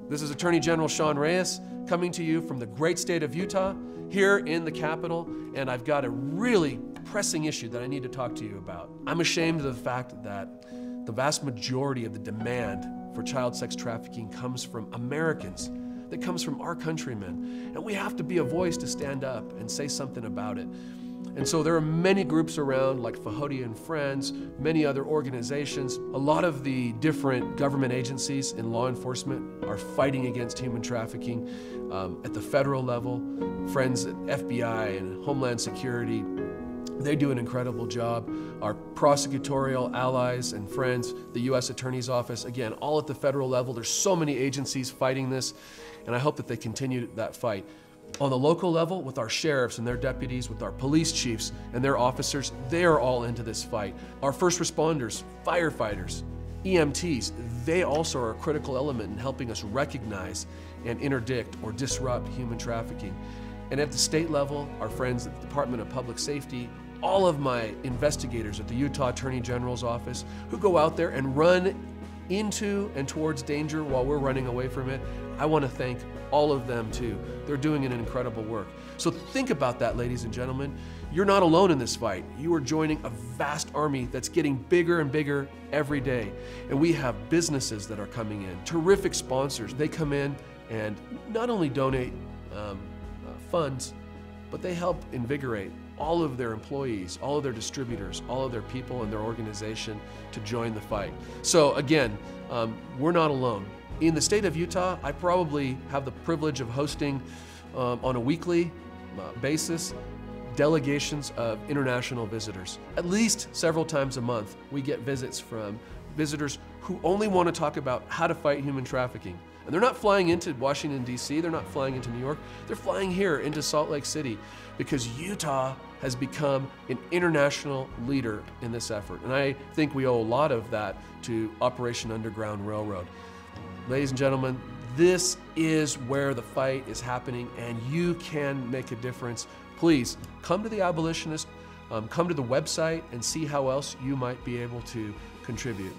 This is Attorney General Sean Reyes coming to you from the great state of Utah, here in the Capitol, and I've got a really pressing issue that I need to talk to you about. I'm ashamed of the fact that the vast majority of the demand for child sex trafficking comes from Americans, that comes from our countrymen, and we have to be a voice to stand up and say something about it. And so there are many groups around, like Fahody and Friends, many other organizations. A lot of the different government agencies in law enforcement are fighting against human trafficking at the federal level. Friends at FBI and Homeland Security, they do an incredible job. Our prosecutorial allies and friends, the U.S. Attorney's Office, again, all at the federal level. There's so many agencies fighting this, and I hope that they continue that fight. On the local level, with our sheriffs and their deputies, with our police chiefs and their officers, they are all into this fight. Our first responders, firefighters, EMTs, they also are a critical element in helping us recognize and interdict or disrupt human trafficking. And at the state level, our friends at the Department of Public Safety, all of my investigators at the Utah Attorney General's office who go out there and run into and towards danger while we're running away from it, I want to thank all of them too. They're doing an incredible work. So think about that, ladies and gentlemen. You're not alone in this fight. You are joining a vast army that's getting bigger and bigger every day. And we have businesses that are coming in, terrific sponsors. They come in and not only donate funds, but they help invigorate all of their employees, all of their distributors, all of their people and their organization to join the fight. So again, we're not alone. In the state of Utah, I probably have the privilege of hosting on a weekly basis delegations of international visitors. At least several times a month, we get visits from visitors who only want to talk about how to fight human trafficking. And they're not flying into Washington, D.C., they're not flying into New York, they're flying here into Salt Lake City because Utah has become an international leader in this effort. And I think we owe a lot of that to Operation Underground Railroad. Ladies and gentlemen, this is where the fight is happening and you can make a difference. Please come to the Abolitionist, come to the website and see how else you might be able to contribute.